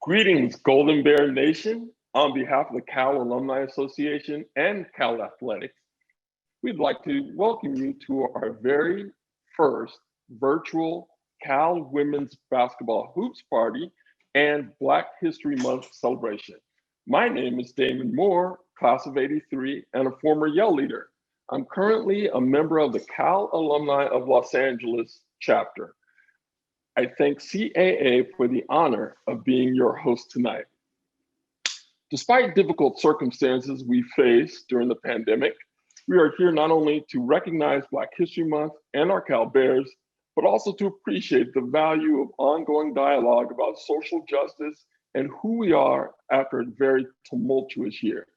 Greetings, Golden Bear Nation. On behalf of the Cal Alumni Association and Cal Athletics, we'd like to welcome you to our very first virtual Cal Women's Basketball Hoops Party and Black History Month celebration. My name is Damon Moore, class of '83 and a former Yale leader. I'm currently a member of the Cal Alumni of Los Angeles chapter. I thank CAA for the honor of being your host tonight. Despite difficult circumstances we faced during the pandemic, we are here not only to recognize Black History Month and our Cal Bears, but also to appreciate the value of ongoing dialogue about social justice and who we are after a very tumultuous year.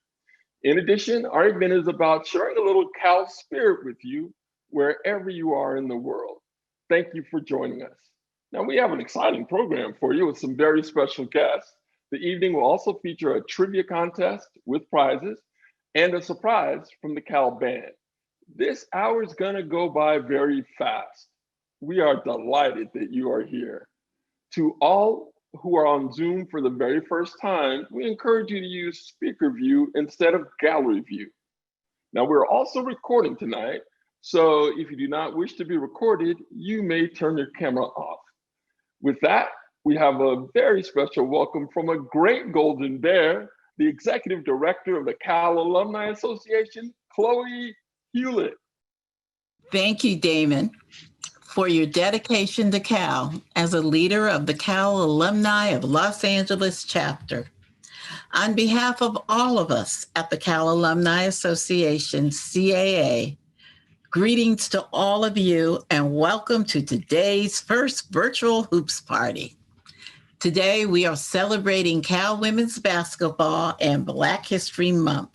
In addition, our event is about sharing a little Cal spirit with you wherever you are in the world. Thank you for joining us. Now, we have an exciting program for you with some very special guests. The evening will also feature a trivia contest with prizes and a surprise from the Cal Band. This hour is gonna go by very fast. We are delighted that you are here. To all who are on Zoom for the very first time, we encourage you to use speaker view instead of gallery view. Now, we're also recording tonight, so if you do not wish to be recorded, you may turn your camera off. With that, we have a very special welcome from a great Golden Bear, the Executive Director of the Cal Alumni Association, Chloe Hewlett. Thank you, Damon, for your dedication to Cal as a leader of the Cal Alumni of Los Angeles chapter. On behalf of all of us at the Cal Alumni Association, CAA, greetings to all of you and welcome to today's first virtual hoops party. Today, we are celebrating Cal Women's Basketball and Black History Month.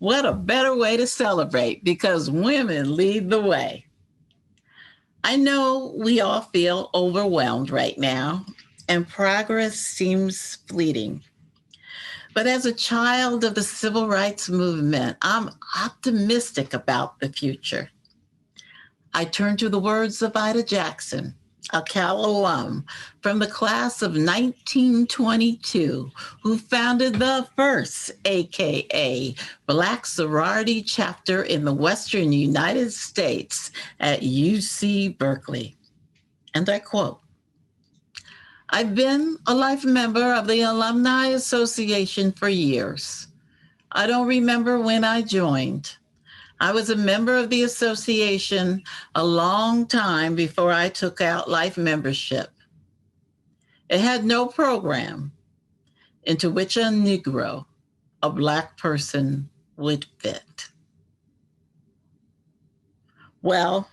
What a better way to celebrate because women lead the way. I know we all feel overwhelmed right now and progress seems fleeting. But as a child of the civil rights movement, I'm optimistic about the future. I turn to the words of Ida Jackson, a Cal alum from the class of 1922, who founded the first AKA Black sorority chapter in the Western United States at UC Berkeley. And I quote, "I've been a life member of the Alumni Association for years. I don't remember when I joined. I was a member of the association a long time before I took out life membership. It had no program into which a Negro, a Black person, would fit." Well,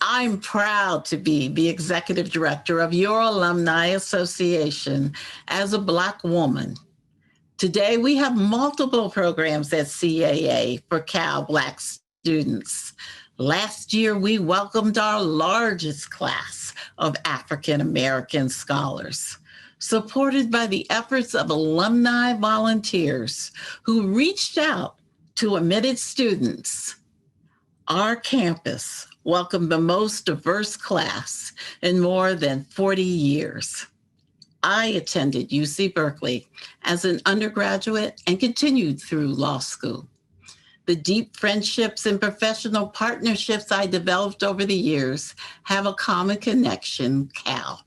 I'm proud to be the executive director of your Alumni Association as a Black woman. Today, we have multiple programs at CAA for Cal Black students. Last year, we welcomed our largest class of African-American scholars, supported by the efforts of alumni volunteers who reached out to admitted students. Our campus welcomed the most diverse class in more than 40 years. I attended UC Berkeley as an undergraduate and continued through law school. The deep friendships and professional partnerships I developed over the years have a common connection, Cal.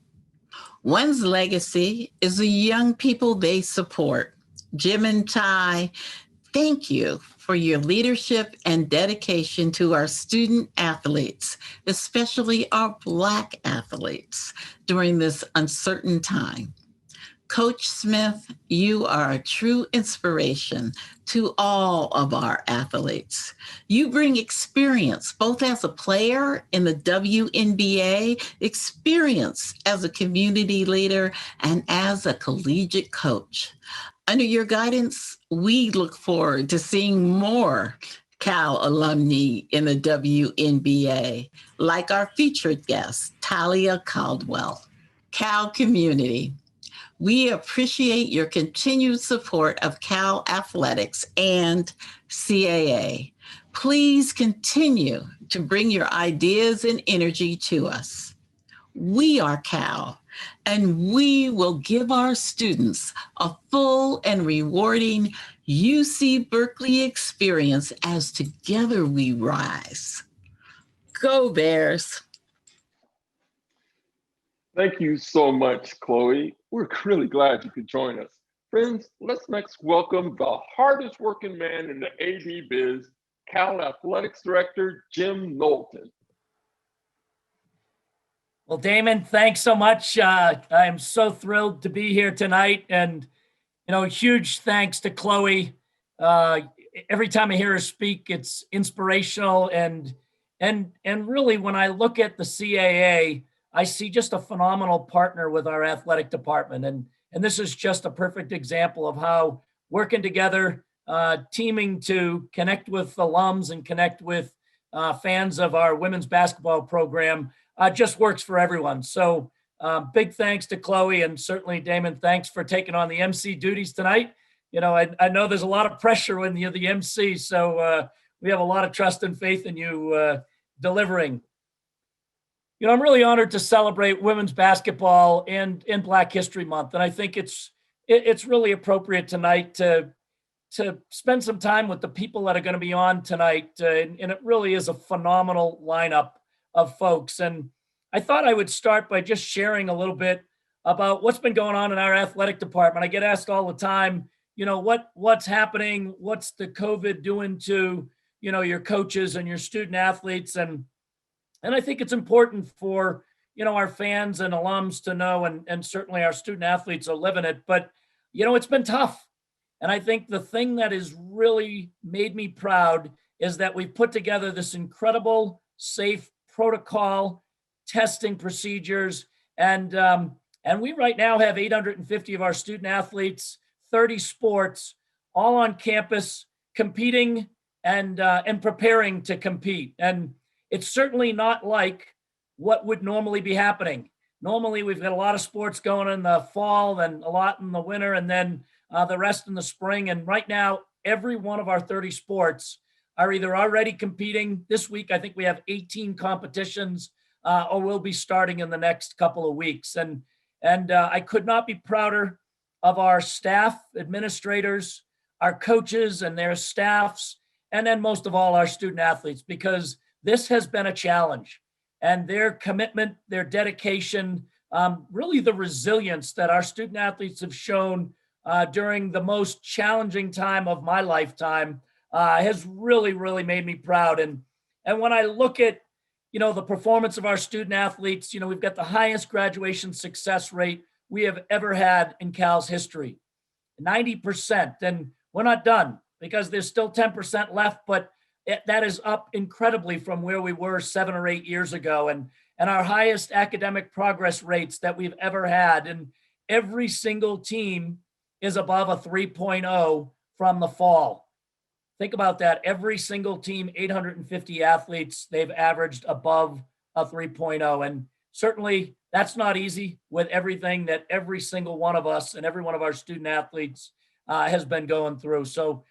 One's legacy is the young people they support. Jim and Tai, thank you for your leadership and dedication to our student athletes, especially our Black athletes, during this uncertain time. Coach Smith, you are a true inspiration to all of our athletes. You bring experience, both as a player in the WNBA, experience as a community leader, and as a collegiate coach. Under your guidance, we look forward to seeing more Cal alumni in the WNBA, like our featured guest, Talia Caldwell. Cal community, we appreciate your continued support of Cal Athletics and CAA. Please continue to bring your ideas and energy to us. We are Cal, and we will give our students a full and rewarding UC Berkeley experience as together we rise. Go Bears! Thank you so much, Chloe. We're really glad you could join us. Friends, let's next welcome the hardest working man in the AD biz, Cal Athletics Director, Jim Moulton. Well, Damon, thanks so much. I am so thrilled to be here tonight. And, huge thanks to Chloe. Every time I hear her speak, it's inspirational. And really, when I look at the CAA, I see just a phenomenal partner with our athletic department. And this is just a perfect example of how working together, teaming to connect with alums and connect with fans of our women's basketball program just works for everyone. So big thanks to Chloe, and certainly Damon, thanks for taking on the MC duties tonight. I know there's a lot of pressure when you're the MC, so we have a lot of trust and faith in you delivering. I'm really honored to celebrate women's basketball and Black History Month. And I think it's really appropriate tonight to spend some time with the people that are going to be on tonight. And it really is a phenomenal lineup of folks. And I thought I would start by just sharing a little bit about what's been going on in our athletic department. I get asked all the time, what's happening? What's the COVID doing to, your coaches and your student athletes? And I think it's important for, our fans and alums to know, and certainly our student athletes are living it, but, it's been tough. And I think the thing that has really made me proud is that we've put together this incredible, safe protocol, testing procedures. And we right now have 850 of our student athletes, 30 sports, all on campus, competing and preparing to compete. And it's certainly not like what would normally be happening. Normally, we've got a lot of sports going in the fall, then a lot in the winter, and then the rest in the spring. And right now, every one of our 30 sports are either already competing. This week, I think we have 18 competitions, or we'll be starting in the next couple of weeks. And I could not be prouder of our staff, administrators, our coaches and their staffs, and then most of all, our student athletes, because this has been a challenge, and their commitment, their dedication, really the resilience that our student athletes have shown during the most challenging time of my lifetime has really, really made me proud. And when I look at, the performance of our student athletes, we've got the highest graduation success rate we have ever had in Cal's history, 90%. And we're not done because there's still 10% left, but that is up incredibly from where we were 7 or 8 years ago, and our highest academic progress rates that we've ever had. And every single team is above a 3.0 from the fall. Think about that. Every single team, 850 athletes, they've averaged above a 3.0. And certainly that's not easy with everything that every single one of us and every one of our student athletes has been going through. So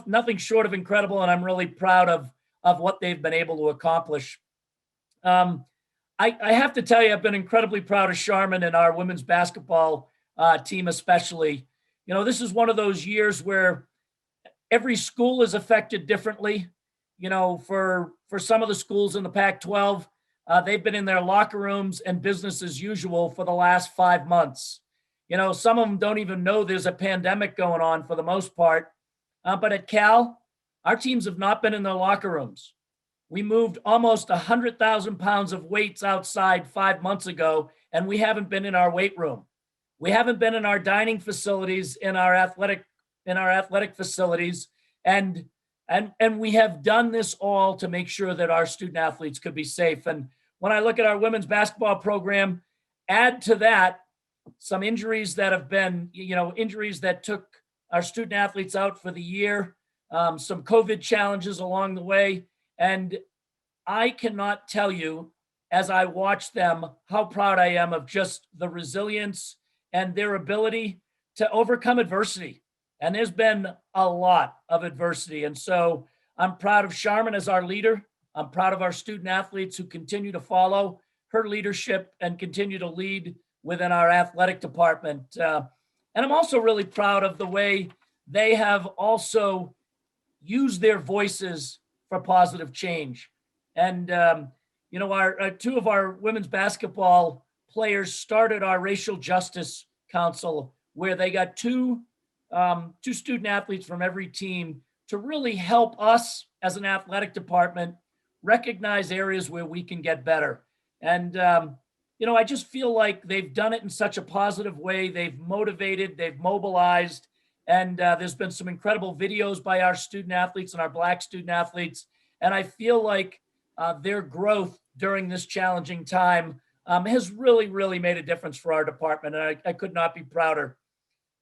nothing short of incredible, and I'm really proud of what they've been able to accomplish. I have to tell you, I've been incredibly proud of Charmin and our women's basketball team especially. This is one of those years where every school is affected differently. For some of the schools in the Pac-12, they've been in their locker rooms and business as usual for the last 5 months. Some of them don't even know there's a pandemic going on for the most part. But at Cal, our teams have not been in their locker rooms. We moved almost 100,000 pounds of weights outside 5 months ago, and we haven't been in our weight room. We haven't been in our dining facilities, in our athletic facilities, and we have done this all to make sure that our student athletes could be safe. And when I look at our women's basketball program, add to that some injuries that have been, injuries that took our student athletes out for the year, some COVID challenges along the way. And I cannot tell you, as I watch them, how proud I am of just the resilience and their ability to overcome adversity. And there's been a lot of adversity. And so I'm proud of Charmin as our leader. I'm proud of our student athletes who continue to follow her leadership and continue to lead within our athletic department. And I'm also really proud of the way they have also used their voices for positive change. And, our two of our women's basketball players started our racial justice council, where they got two student athletes from every team to really help us as an athletic department recognize areas where we can get better. And, I just feel like they've done it in such a positive way. They've motivated, they've mobilized, and there's been some incredible videos by our student athletes and our Black student athletes. And I feel like their growth during this challenging time has really, really made a difference for our department. And I could not be prouder.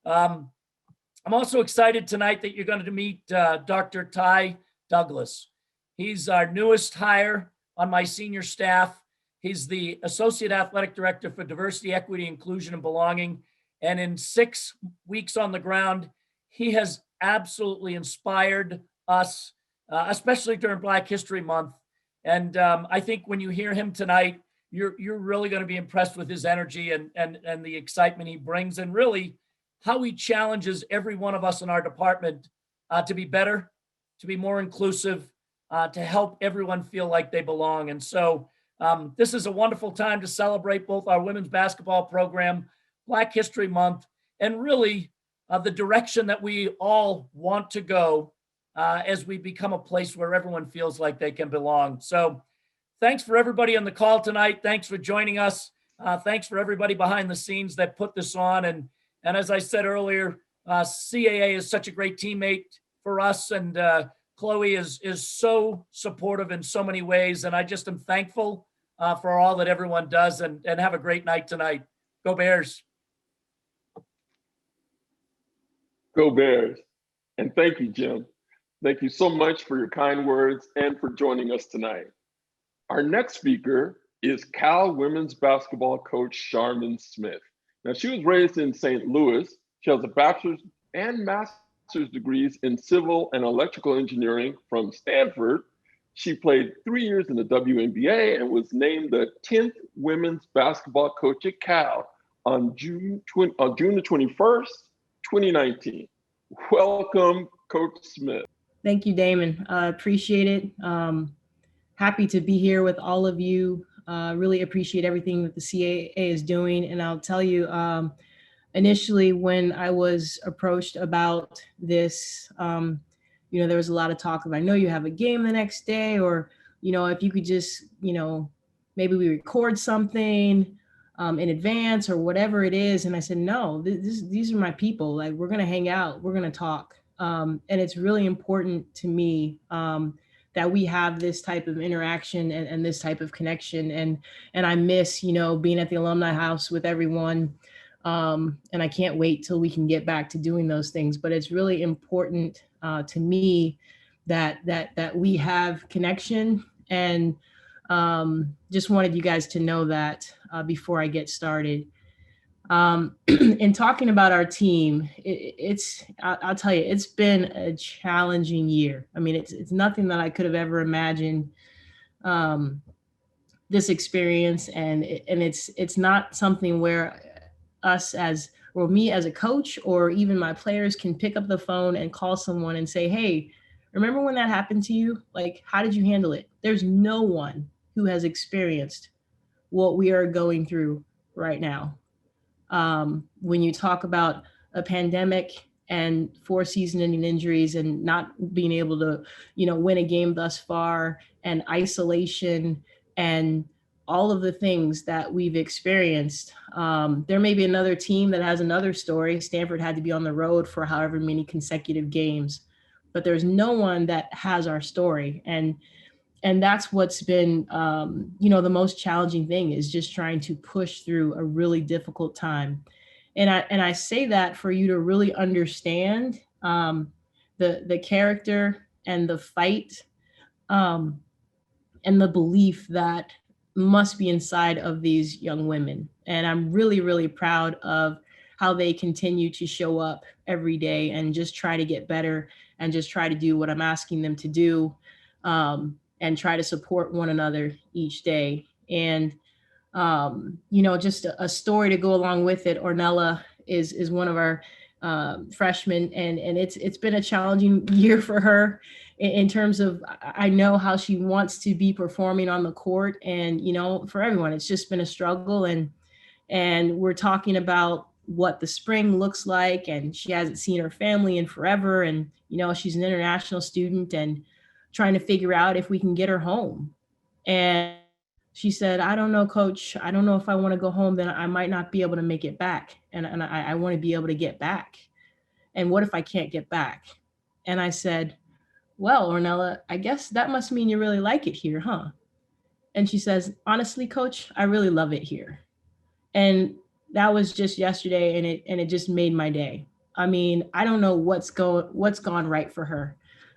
I'm also excited tonight that you're going to meet Dr. Tai Douglas. He's our newest hire on my senior staff. He's the Associate Athletic Director for Diversity, Equity, Inclusion, and Belonging. And in 6 weeks on the ground, he has absolutely inspired us, especially during Black History Month. And I think when you hear him tonight, you're really going to be impressed with his energy and the excitement he brings, and really how he challenges every one of us in our department to be better, to be more inclusive, to help everyone feel like they belong. And so this is a wonderful time to celebrate both our women's basketball program, Black History Month, and really the direction that we all want to go as we become a place where everyone feels like they can belong. So thanks for everybody on the call tonight. Thanks for joining us. Thanks for everybody behind the scenes that put this on. And as I said earlier, CAA is such a great teammate for us. And Chloe is so supportive in so many ways. And I just am thankful for all that everyone does, and have a great night tonight. Go Bears. Go Bears. And thank you, Jim. Thank you so much for your kind words and for joining us tonight. Our next speaker is Cal women's basketball coach Charmin Smith. Now, she was raised in St. Louis. She has a bachelor's and master's degrees in civil and electrical engineering from Stanford. She played 3 years in the WNBA and was named the 10th women's basketball coach at Cal on June the 21st, 2019. Welcome, Coach Smith. Thank you, Damon. Appreciate it. Happy to be here with all of you. Really appreciate everything that the CAA is doing. And I'll tell you, initially when I was approached about this, there was a lot of talk of, I know you have a game the next day, or, if you could just, maybe we record something in advance or whatever it is. And I said, no, these are my people. Like, we're going to hang out, we're going to talk. And it's really important to me that we have this type of interaction and this type of connection. And I miss, being at the Alumni House with everyone. And I can't wait till we can get back to doing those things. But it's really important to me that we have connection, and just wanted you guys to know that before I get started. In talking about our team, I'll tell you, it's been a challenging year. I mean, it's nothing that I could have ever imagined this experience, and it's not something where me as a coach, or even my players, can pick up the phone and call someone and say, hey, remember when that happened to you? Like, how did you handle it? There's no one who has experienced what we are going through right now. When you talk about a pandemic and 4 season-ending injuries and not being able to, win a game thus far, and isolation and all of the things that we've experienced. There may be another team that has another story. Stanford had to be on the road for however many consecutive games, but there's no one that has our story. And that's what's been, the most challenging thing, is just trying to push through a really difficult time. And I say that for you to really understand the character and the fight and the belief that must be inside of these young women. And I'm really, really proud of how they continue to show up every day and just try to get better and just try to do what I'm asking them to do, and try to support one another each day. And Just a story to go along with it. Ornella is one of our freshmen, and it's been a challenging year for her in terms of, I know how she wants to be performing on the court, and for everyone, it's just been a struggle, and we're talking about what the spring looks like, and she hasn't seen her family in forever, and she's an international student and trying to figure out if we can get her home. And she said, I don't know, coach, I don't know if I want to go home, then I might not be able to make it back. And I want to be able to get back. And what if I can't get back? And I said, well, Ornella, I guess that must mean you really like it here, huh? And she says, honestly, coach, I really love it here. And that was just yesterday, and it just made my day. I mean, I don't know what's gone right for her,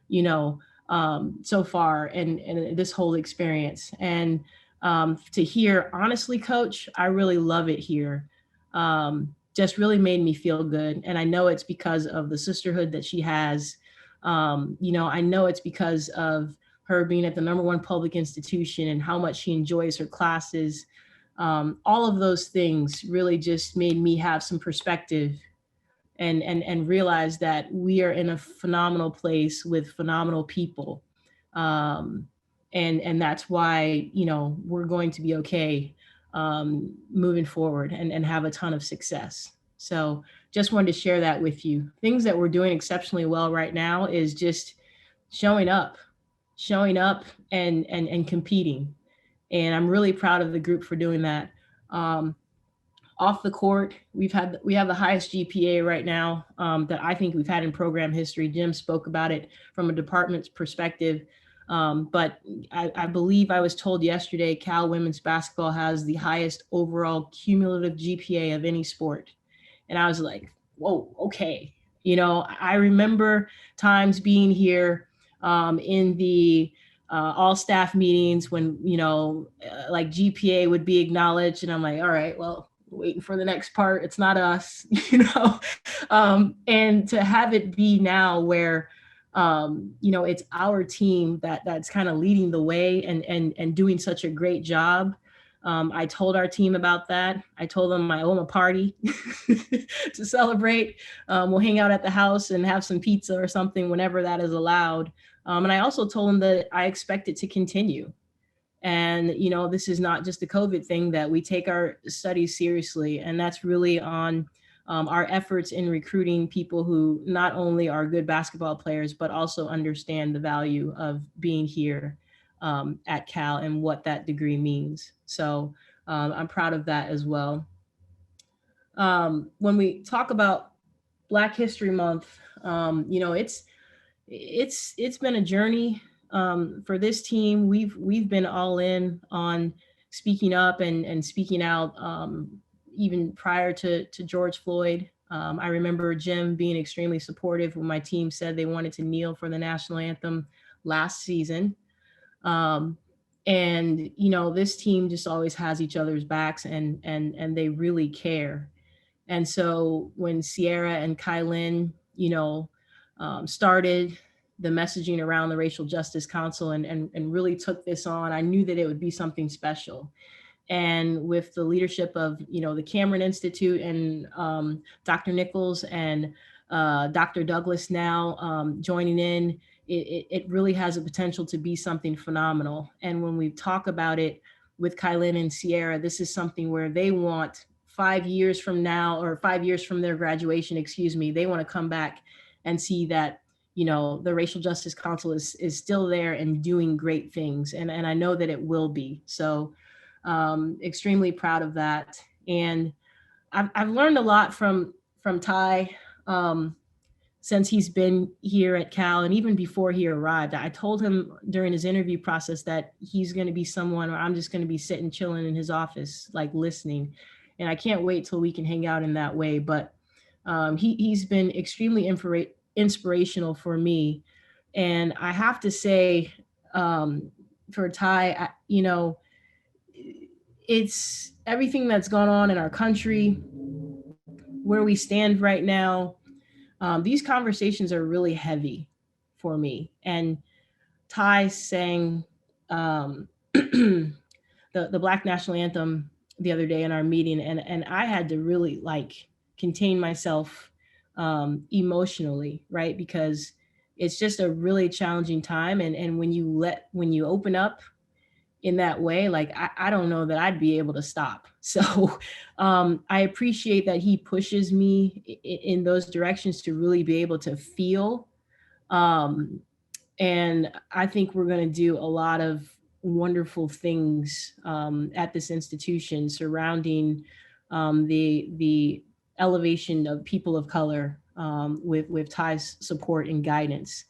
so far, and this whole experience. And to hear, honestly, coach, I really love it here, just really made me feel good. And I know it's because of the sisterhood that she has. I know it's because of her being at the #1 public institution and how much she enjoys her classes. All of those things really just made me have some perspective and realize that we are in a phenomenal place with phenomenal people. And that's why, we're going to be okay moving forward and have a ton of success. So just wanted to share that with you. Things that we're doing exceptionally well right now is just showing up and competing. And I'm really proud of the group for doing that. Off the court, we have the highest GPA right now that I think we've had in program history. Jim spoke about it from a department's perspective. But I believe I was told yesterday, Cal women's basketball has the highest overall cumulative GPA of any sport. And I was like, whoa, okay. I remember times being here in the all staff meetings when, like GPA would be acknowledged. And I'm like, all right, well, waiting for the next part. It's not us, and to have it be now where, it's our team that's kind of leading the way and doing such a great job. I told our team about that. I told them I owe them a party to celebrate. We'll hang out at the house and have some pizza or something whenever that is allowed. And I also told them that I expect it to continue. And, this is not just a COVID thing, that we take our studies seriously. And that's really on our efforts in recruiting people who not only are good basketball players, but also understand the value of being here at Cal and what that degree means. So I'm proud of that as well. When we talk about Black History Month, it's been a journey for this team. We've been all in on speaking up and speaking out, even prior to George Floyd. I remember Jim being extremely supportive when my team said they wanted to kneel for the national anthem last season. And this team just always has each other's backs, and they really care. And so when Sierra and Kylin, started the messaging around the Racial Justice Council and really took this on, I knew that it would be something special. And with the leadership of, the Cameron Institute and Dr. Nichols and Dr. Douglas now joining in, it really has a potential to be something phenomenal. And when we talk about it with Kylin and Sierra, this is something where they want 5 years from now, or 5 years from their graduation, they want to come back and see that, the Racial Justice Council is still there and doing great things. And I know that it will be. So extremely proud of that. And I've learned a lot from Tai since he's been here at Cal, and even before he arrived. I told him during his interview process that he's going to be someone where I'm just going to be sitting, chilling in his office, like listening. And I can't wait till we can hang out in that way. But he's been extremely inspirational for me. And I have to say, for Tai, it's everything that's gone on in our country, where we stand right now. These conversations are really heavy for me. And Tai sang the Black National Anthem the other day in our meeting, and I had to really like contain myself emotionally, right? Because it's just a really challenging time, and when you open up in that way, like I don't know that I'd be able to stop. So I appreciate that he pushes me in those directions to really be able to feel. Um, and I think we're going to do a lot of wonderful things at this institution surrounding the elevation of people of color with Ty's support and guidance.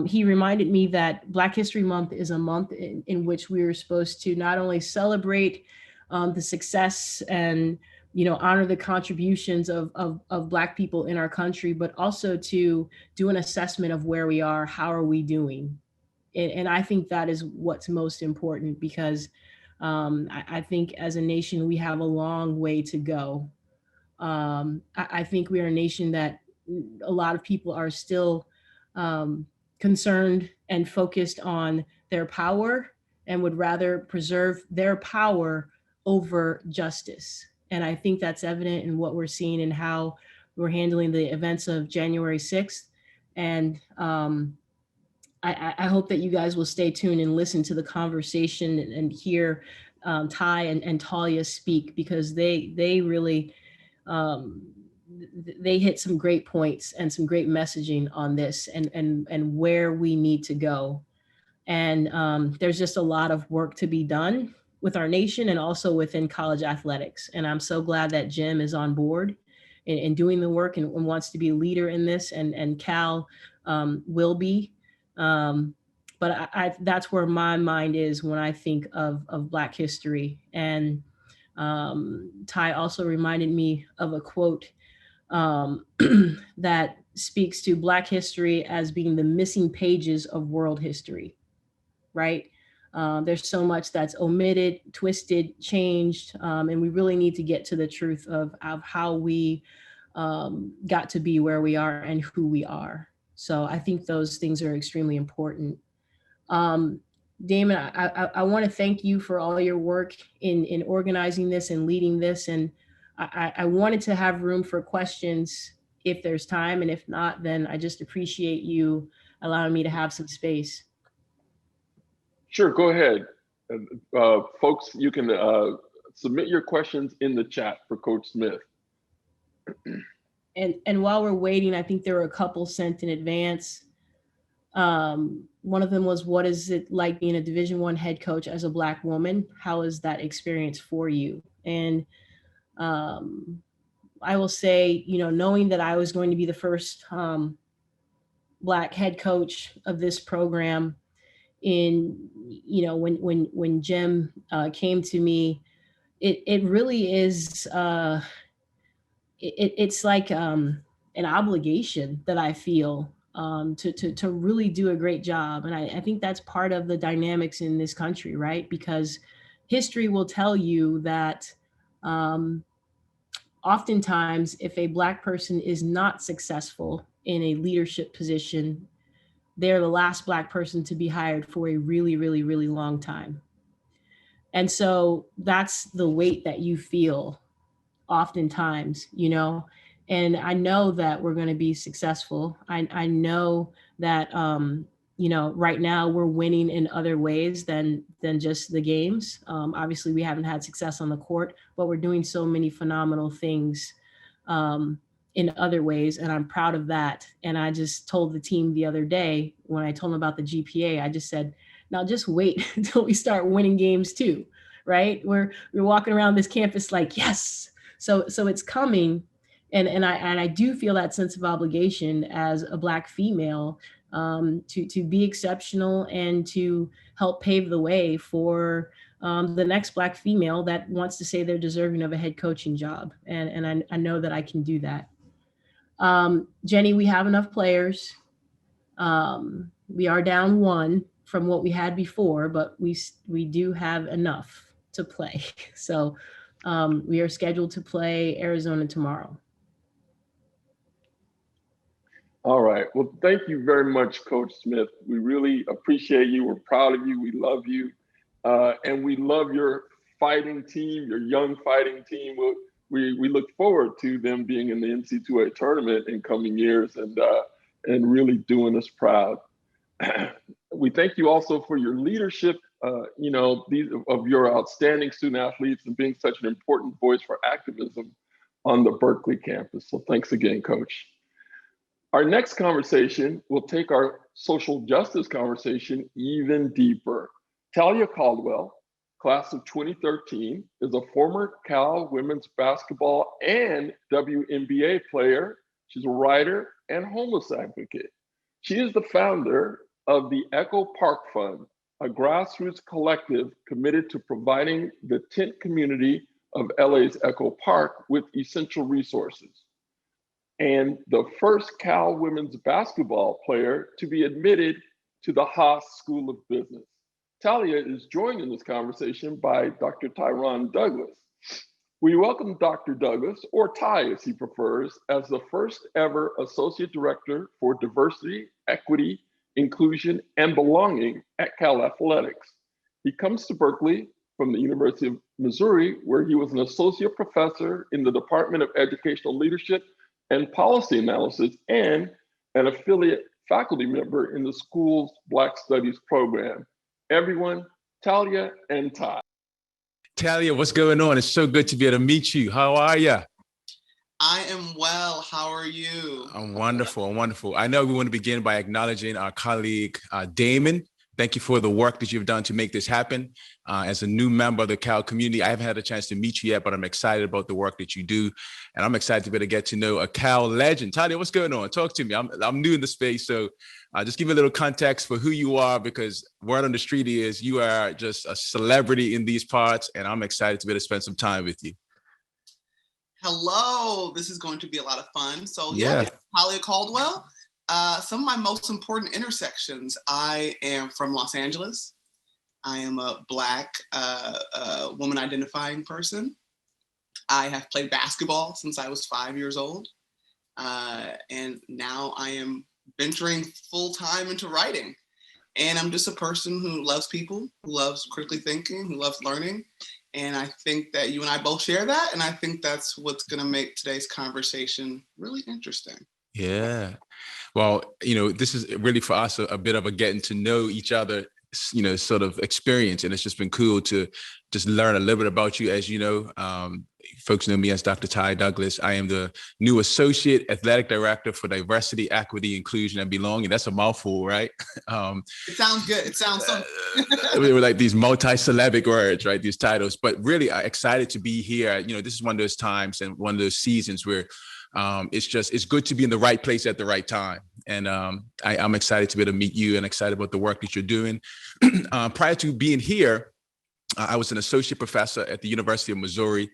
He reminded me that Black History Month is a month in which we are supposed to not only celebrate the success and honor the contributions of Black people in our country, but also to do an assessment of where we are, how are we doing? And I think that is what's most important, because I think as a nation, we have a long way to go. I think we are a nation that a lot of people are still concerned and focused on their power and would rather preserve their power over justice. And I think that's evident in what we're seeing and how we're handling the events of January 6th. And I hope that you guys will stay tuned and listen to the conversation and hear Tai and Talia speak, because they really they hit some great points and some great messaging on this and where we need to go. And there's just a lot of work to be done with our nation and also within college athletics. And I'm so glad that Jim is on board and doing the work and wants to be a leader in this, and Cal will be. But that's where my mind is when I think of Black history. And Tai also reminded me of a quote that speaks to Black history as being the missing pages of world history, right? There's so much that's omitted, twisted, changed, and we really need to get to the truth of how we got to be where we are and who we are. So I think those things are extremely important. Damon, I want to thank you for all your work in organizing this and leading this. And I wanted to have room for questions if there's time. And if not, then I just appreciate you allowing me to have some space. Sure, go ahead. Folks, you can submit your questions in the chat for Coach Smith. And while we're waiting, I think there were a couple sent in advance. One of them was, what is it like being a Division I head coach as a Black woman? How is that experience for you? And I will say, knowing that I was going to be the first Black head coach of this program, when Jim came to me, it really is, it's like an obligation that I feel to really do a great job. And I think that's part of the dynamics in this country, right? Because history will tell you that oftentimes if a Black person is not successful in a leadership position, they're the last Black person to be hired for a really, really, really long time. And so that's the weight that you feel oftentimes, and I know that we're going to be successful. I know that, right now we're winning in other ways than just the games. Obviously we haven't had success on the court, but we're doing so many phenomenal things in other ways. And I'm proud of that. And I just told the team the other day, when I told them about the GPA, I just said, now just wait until we start winning games too, right? We're walking around this campus like, yes. So it's coming. And I do feel that sense of obligation as a Black female to be exceptional and to help pave the way for the next Black female that wants to say they're deserving of a head coaching job. And I know that I can do that. Jenny, we have enough players. We are down one from what we had before, but we do have enough to play. So we are scheduled to play Arizona tomorrow. All right. Well, thank you very much, Coach Smith. We really appreciate you. We're proud of you. We love you. And we love your fighting team, your young fighting team. We look forward to them being in the NC2A tournament in coming years and really doing us proud. We thank you also for your leadership, these of your outstanding student athletes and being such an important voice for activism on the Berkeley campus. So thanks again, Coach. Our next conversation will take our social justice conversation even deeper. Talia Caldwell, class of 2013, is a former Cal women's basketball and WNBA player. She's a writer and homeless advocate. She is the founder of the Echo Park Fund, a grassroots collective committed to providing the tent community of LA's Echo Park with essential resources, and the first Cal women's basketball player to be admitted to the Haas School of Business. Talia is joined in this conversation by Dr. Tyron Douglas. We welcome Dr. Douglas, or Ty as he prefers, as the first ever Associate Director for Diversity, Equity, Inclusion, and Belonging at Cal Athletics. He comes to Berkeley from the University of Missouri, where he was an associate professor in the Department of Educational Leadership and Policy Analysis and an affiliate faculty member in the school's Black Studies program. Everyone, Talia and Ty. Talia, what's going on? It's so good to be able to meet you. How are you? I am well. How are you? I'm wonderful. I'm wonderful. I know we want to begin by acknowledging our colleague, Damon. Thank you for the work that you've done to make this happen. As a new member of the Cal community, I haven't had a chance to meet you yet, but I'm excited about the work that you do. And I'm excited to be able to get to know a Cal legend. Talia, what's going on? Talk to me. I'm new in the space, so just give me a little context for who you are, because word on the street is you are just a celebrity in these parts, and I'm excited to be able to spend some time with you. Hello, this is going to be a lot of fun. So yeah. Talia Caldwell. Some of my most important intersections. I am from Los Angeles. I am a Black woman identifying person. I have played basketball since I was 5 years old. And now I am venturing full time into writing. And I'm just a person who loves people, who loves critically thinking, who loves learning. And I think that you and I both share that. And I think that's what's going to make today's conversation really interesting. Yeah. Well, this is really for us a bit of a getting to know each other, sort of experience. And it's just been cool to just learn a little bit about you. As you know, folks know me as Dr. Tai Douglas. I am the new Associate Athletic Director for Diversity, Equity, Inclusion, and Belonging. That's a mouthful, right? It sounds good. It sounds so. We were like these multi-syllabic words, right? These titles, but really excited to be here. This is one of those times and one of those seasons where it's good to be in the right place at the right time. And I'm excited to be able to meet you and excited about the work that you're doing. Prior to being here, I was an associate professor at the University of Missouri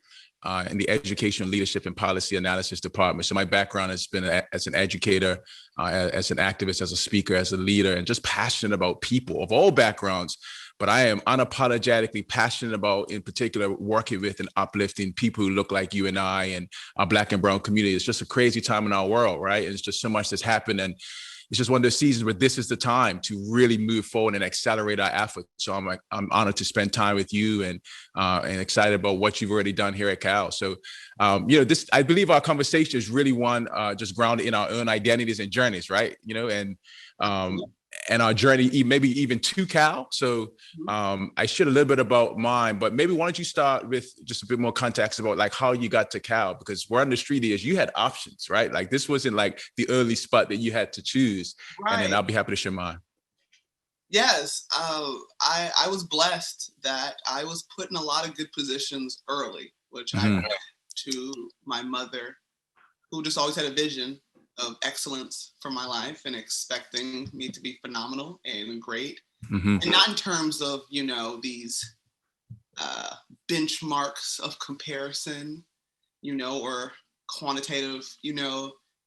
in the Educational Leadership and Policy Analysis Department. So my background has been as an educator, as an activist, as a speaker, as a leader, and just passionate about people of all backgrounds. But I am unapologetically passionate about, in particular, working with and uplifting people who look like you and I and our Black and Brown community. It's just a crazy time in our world, right? And it's just so much that's happened. And it's just one of those seasons where this is the time to really move forward and accelerate our efforts. So I'm honored to spend time with you and excited about what you've already done here at Cal. So, I believe our conversation is really one just grounded in our own identities and journeys, right? And our journey, maybe even to Cal. So I shared a little bit about mine, but maybe why don't you start with just a bit more context about like how you got to Cal, because word on the street is you had options, right? Like this wasn't like the early spot that you had to choose. Right. And then I'll be happy to share mine. Yes, I was blessed that I was put in a lot of good positions early, which I went to my mother, who just always had a vision of excellence for my life and expecting me to be phenomenal and great. And not in terms of, these benchmarks of comparison, or quantitative,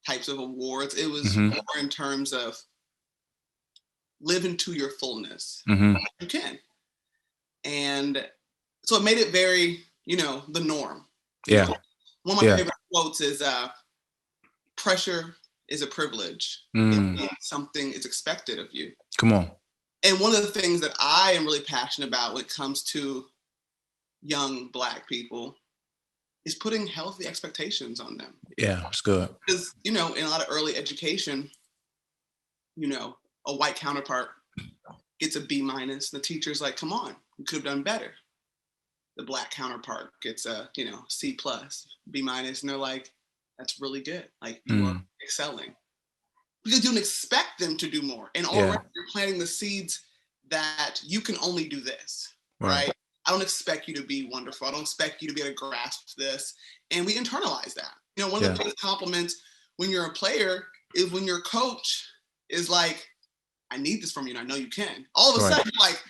types of awards. It was more in terms of living to your fullness. You can. And so it made it very, the norm. Yeah. One of my favorite quotes is, pressure is a privilege. If something is expected of you. Come on. And one of the things that I am really passionate about when it comes to young Black people is putting healthy expectations on them. Yeah, that's good. Because, you know, in a lot of early education, you know, a white counterpart gets a B-. The teacher's like, come on, you could have done better. The Black counterpart gets a, you know, C+, B-. And they're like, that's really good. Like, you are excelling. Because you don't expect them to do more. And already you're planting the seeds that you can only do this, right? I don't expect you to be wonderful. I don't expect you to be able to grasp this. And we internalize that. You know, one of the biggest compliments when you're a player is when your coach is like, I need this from you and I know you can. All of a sudden, like,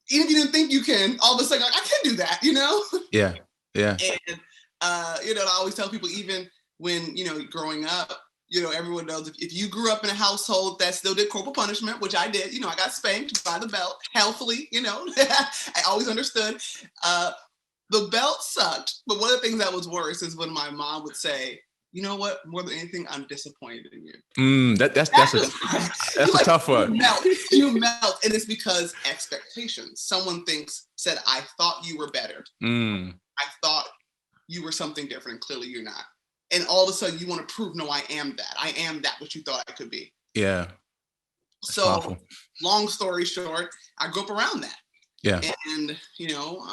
even if you didn't think you can, all of a sudden, like, I can do that, you know? Yeah, yeah. And, you know, I always tell people, even when, you know, growing up, you know, everyone knows if you grew up in a household that still did corporal punishment, which I did, you know, I got spanked by the belt healthily, you know, I always understood. The belt sucked, but one of the things that was worse is when my mom would say, you know what, more than anything, I'm disappointed in you. That's a tough one. You melt, and it's because expectations. Someone said, I thought you were better. I thought you were something different, and clearly you're not. And all of a sudden you want to prove, no, I am that. I am that what you thought I could be. Yeah. So powerful. Long story short, I grew up around that. Yeah. And, you know,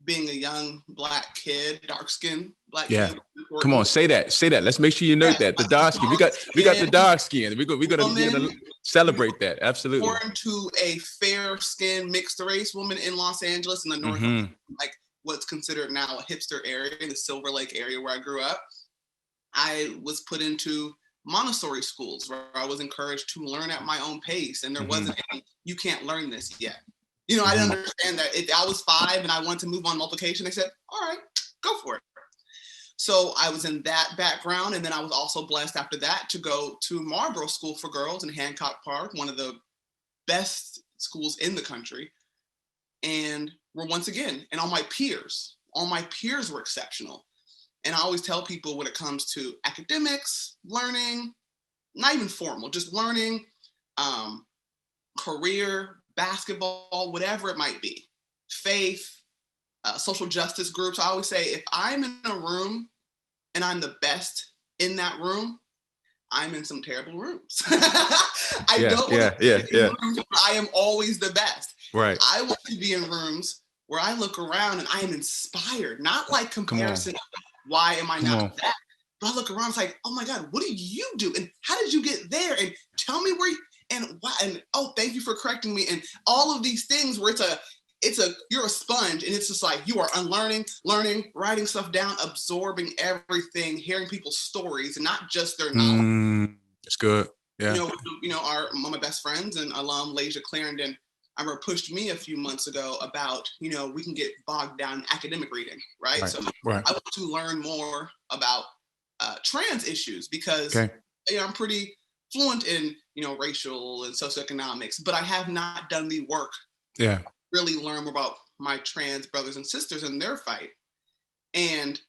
being a young Black kid, dark-skinned Black kid. Come on, say that. Let's make sure you note that. The dark skin. We got the dark skin. We're gonna celebrate that. Absolutely. Born to a fair-skinned mixed race woman in Los Angeles in the north, like what's considered now a hipster area, in the Silver Lake area where I grew up. I was put into Montessori schools where I was encouraged to learn at my own pace. And there wasn't any, you can't learn this yet. You know, I didn't understand that. If I was 5 and I wanted to move on multiplication, they said, all right, go for it. So I was in that background. And then I was also blessed after that to go to Marlboro School for Girls in Hancock Park, one of the best schools in the country. And we're once again, and all my peers were exceptional. And I always tell people when it comes to academics, learning, not even formal, just learning, career, basketball, whatever it might be, faith, social justice groups. I always say, if I'm in a room and I'm the best in that room, I'm in some terrible rooms. I am always the best. Right. I want to be in rooms where I look around and I am inspired, not like comparison. Why am I not that? But I look around, it's like, oh my God, what do you do? And how did you get there? And tell me where you, and why, and oh, thank you for correcting me. And all of these things where you're a sponge, and it's just like, you are unlearning, learning, writing stuff down, absorbing everything, hearing people's stories, and not just their knowledge. That's good. Yeah. You know, one of my best friends and alum, Lasia Clarendon, I remember pushed me a few months ago about, you know, we can get bogged down in academic reading, right? So I want to learn more about trans issues because you know, I'm pretty fluent in, you know, racial and socioeconomics, but I have not done the work. Really learn more about my trans brothers and sisters and their fight. And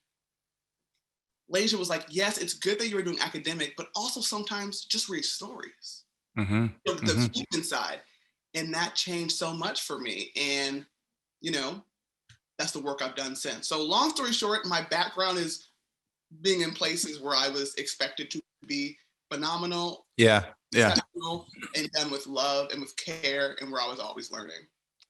Lasia was like, yes, it's good that you're doing academic, but also sometimes just read stories. The human side. And that changed so much for me. And, you know, that's the work I've done since. So long story short, my background is being in places where I was expected to be phenomenal. And done with love and with care, and where I was always learning.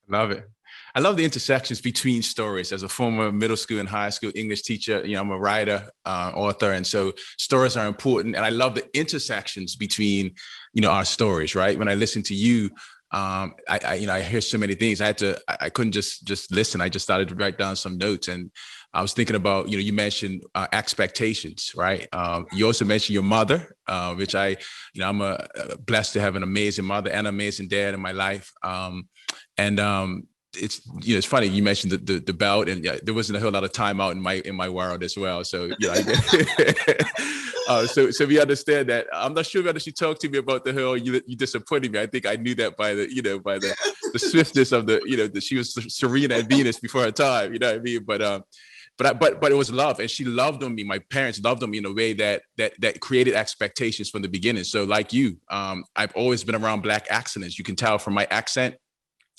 Love it. I love the intersections between stories. As a former middle school and high school English teacher, you know, I'm a writer, author, and so stories are important. And I love the intersections between, you know, our stories, right? When I listen to you, I hear so many things. I couldn't just listen. I just started to write down some notes, and I was thinking about, you know, you mentioned expectations, right? You also mentioned your mother, which I'm blessed to have an amazing mother and an amazing dad in my life. It's, you know, it's funny you mentioned the belt, and there wasn't a whole lot of time out in my world as well. So, you know, so we understand that. I'm not sure whether she talked to me about the whole you disappointed me. I think I knew that by the swiftness of the, you know, that she was Serena and Venus before her time. You know what I mean? But it was love, and she loved on me. My parents loved on me in a way that created expectations from the beginning. So like you, I've always been around Black excellence. You can tell from my accent.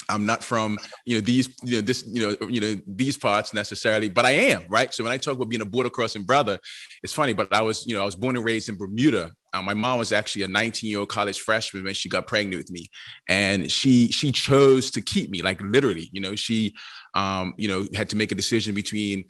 I'm not from, these, these parts necessarily, but I am, right? So when I talk about being a border crossing brother, it's funny, but I was born and raised in Bermuda. My mom was actually a 19-year-old college freshman when she got pregnant with me, and she chose to keep me, like literally. She had to make a decision between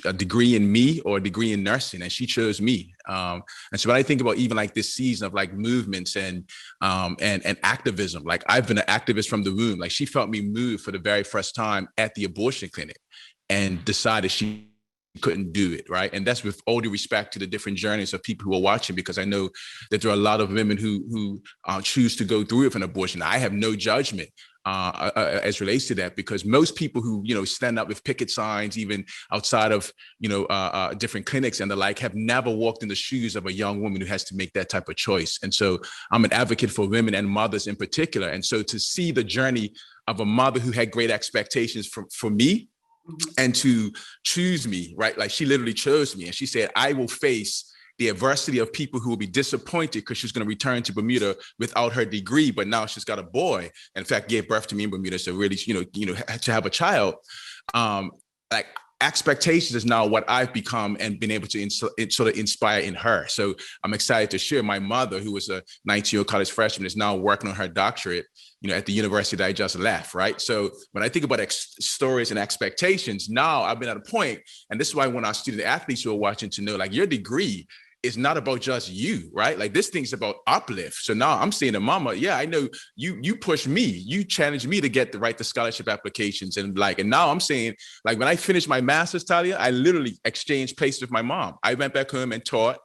a degree in me or a degree in nursing, and she chose me. And so when I think about even like this season of like movements and activism, like I've been an activist from the womb. Like she felt me move for the very first time at the abortion clinic, and decided she couldn't do it, right? And that's with all due respect to the different journeys of people who are watching, because I know that there are a lot of women who choose to go through with an abortion. I have no judgment as relates to that, because most people who stand up with picket signs, even outside of different clinics and the like, have never walked in the shoes of a young woman who has to make that type of choice. And so I'm an advocate for women and mothers in particular. And so to see the journey of a mother who had great expectations for me, and to choose me, right? Like she literally chose me, and she said, I will face the adversity of people who will be disappointed because she's going to return to Bermuda without her degree, but now she's got a boy. And in fact, gave birth to me in Bermuda. So really, to have a child, like expectations is now what I've become and been able to sort of inspire in her. So I'm excited to share my mother, who was a 19-year-old college freshman, is now working on her doctorate, at the university that I just left, right? So when I think about stories and expectations, now I've been at a point, and this is why I want our student athletes who are watching to know, like, your degree is not about just you, right? Like this thing's about uplift. So now I'm saying to mama, yeah, I know you push me, you challenge me to get the scholarship applications. And now I'm saying, like, when I finished my master's, Talia, I literally exchanged places with my mom. I went back home and taught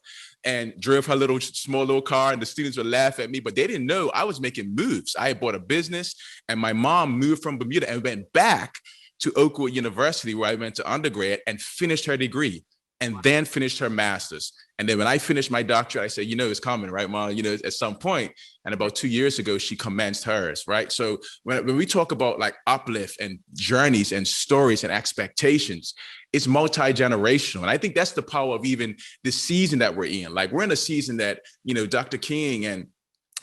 and drove her small little car, and the students would laugh at me, but they didn't know I was making moves. I had bought a business, and my mom moved from Bermuda and went back to Oakwood University, where I went to undergrad and finished her degree, and then finished her master's. And then when I finished my doctorate, I said, it's coming, right, Mom? At some point. And about 2 years ago, she commenced hers, right? So when we talk about like uplift and journeys and stories and expectations, it's multi-generational. And I think that's the power of even the season that we're in. Like we're in a season that, Dr. King and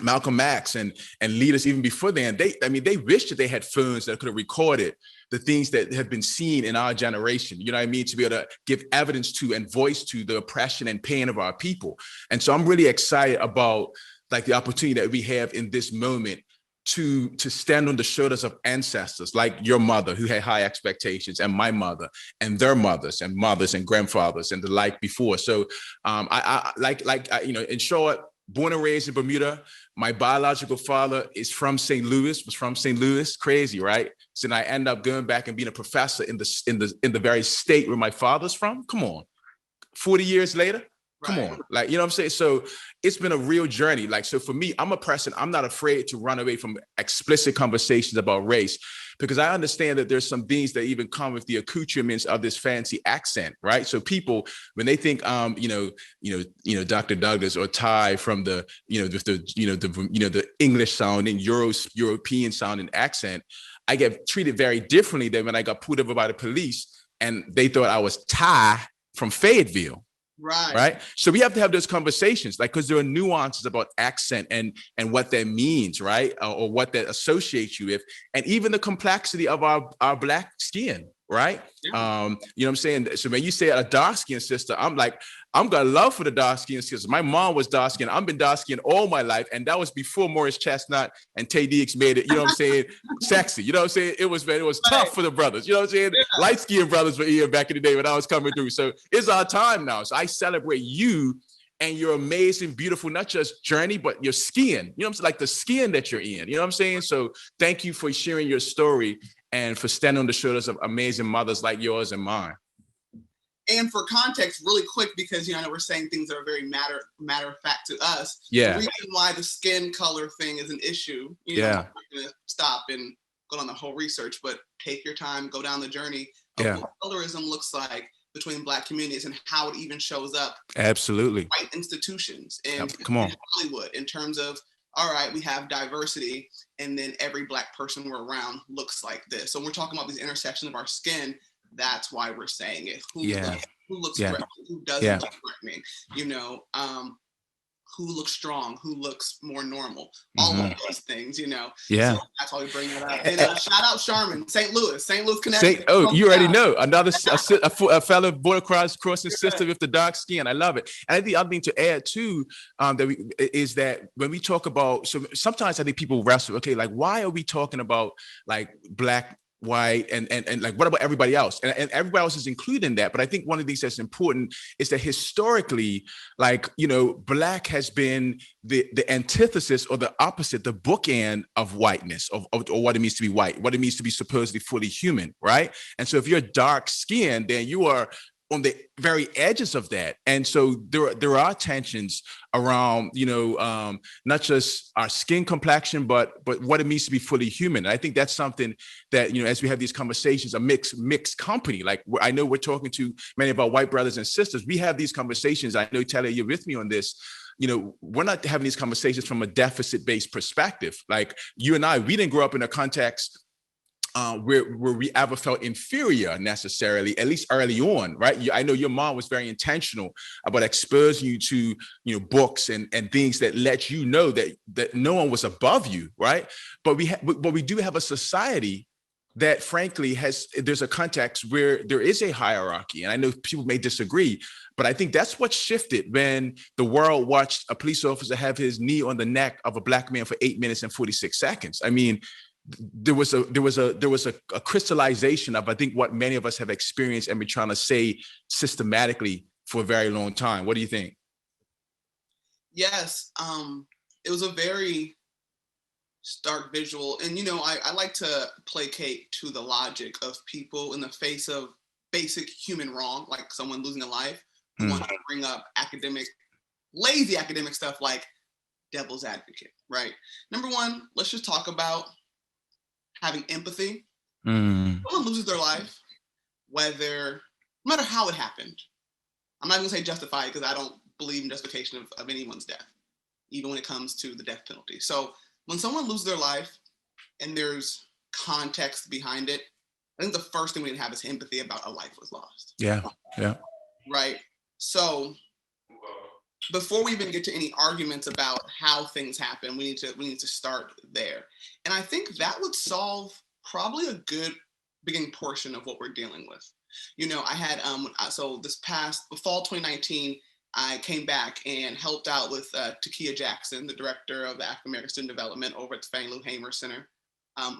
Malcolm X and leaders even before then, they wished that they had phones that could have recorded the things that have been seen in our generation, to be able to give evidence to and voice to the oppression and pain of our people. And so I'm really excited about like the opportunity that we have in this moment to stand on the shoulders of ancestors like your mother, who had high expectations, and my mother, and their mothers and grandfathers and the like before. So in short, born and raised in Bermuda. My biological father was from St. Louis. Crazy, right? So then I end up going back and being a professor in the very state where my father's from. Come on, 40 years later. Come on, like, what I'm saying? So it's been a real journey. Like, so for me, I'm a person, I'm not afraid to run away from explicit conversations about race, because I understand that there's some things that even come with the accoutrements of this fancy accent, right? So people, when they think, Dr. Douglas or Tai from the English sounding, European sounding accent, I get treated very differently than when I got pulled over by the police and they thought I was Tai from Fayetteville. Right. So we have to have those conversations, like, because there are nuances about accent and what that means, right? Or what that associates you with, and even the complexity of our Black skin, right? Yeah. What I'm saying? So when you say a dark skinned sister, I'm like, I'm got love for the dark skinned sisters. My mom was dark skinned. I've been dark skinned all my life. And that was before Morris Chestnut and Tai Douglas made it, sexy. It was tough for the brothers. Yeah. Light skinned brothers were here back in the day when I was coming through. So it's our time now. So I celebrate you and your amazing, beautiful, not just journey, but your skin. Like the skin that you're in. So thank you for sharing your story and for standing on the shoulders of amazing mothers like yours and mine. And for context, really quick, because I know we're saying things that are very matter of fact to us. Yeah. The reason why the skin color thing is an issue. I'm not gonna stop and go on the whole research, but take your time, go down the journey of what colorism looks like between Black communities and how it even shows up. Absolutely. White institutions in Hollywood, in terms of, all right, we have diversity, and then every Black person we're around looks like this. So when we're talking about these intersections of our skin, that's why we're saying it. Who looks threatening? Who doesn't look threatening? who looks strong, who looks more normal, all of those things, you know. Yeah. So that's why we bring that up. And shout out Charmin, St. Louis, Connecticut. You already know, another a fellow border crossing sister with the dark skin. I love it. And I think the other thing to add too, is that when we talk about, so sometimes I think people wrestle, okay, like why are we talking about like Black, white, and like what about everybody else? And everybody else is included in that. But I think one of the things that's important is that historically, like, you know, Black has been the antithesis or the opposite, the bookend of whiteness, or what it means to be white, what it means to be supposedly fully human, right? And so if you're dark skinned, then you are on the very edges of that. And so there are tensions around, you know, not just our skin complexion, but what it means to be fully human. And I think that's something that, you know, as we have these conversations, a mixed company, like I know we're talking to many of our white brothers and sisters, we have these conversations. I know, Talia, you're with me on this. You know, we're not having these conversations from a deficit-based perspective. Like you and I, we didn't grow up in a context where we ever felt inferior necessarily, at least early on, right? I know your mom was very intentional about exposing you to, you know, books and things that let you know that no one was above you, right? But we do have a society that frankly there's a context where there is a hierarchy. And I know people may disagree, but I think that's what shifted when the world watched a police officer have his knee on the neck of a Black man for 8 minutes and 46 seconds. I mean, there was a crystallization of, I think, what many of us have experienced and been trying to say systematically for a very long time. What do you think? Yes, it was a very stark visual. And, you know, I like to placate to the logic of people in the face of basic human wrong, like someone losing a life, who want to bring up lazy academic stuff like devil's advocate, right? Number one, let's just talk about having empathy. Someone loses their life, no matter how it happened. I'm not gonna say justify because I don't believe in justification of anyone's death, even when it comes to the death penalty. So when someone loses their life and there's context behind it, I think the first thing we need to have is empathy about a life was lost. Yeah. Right. So before we even get to any arguments about how things happen, we need to start there. And I think that would solve probably a good beginning portion of what we're dealing with. You know, I had, so this past fall 2019, I came back and helped out with Takia Jackson, the director of African American Student Development over at the Fannie Lou Hamer Center.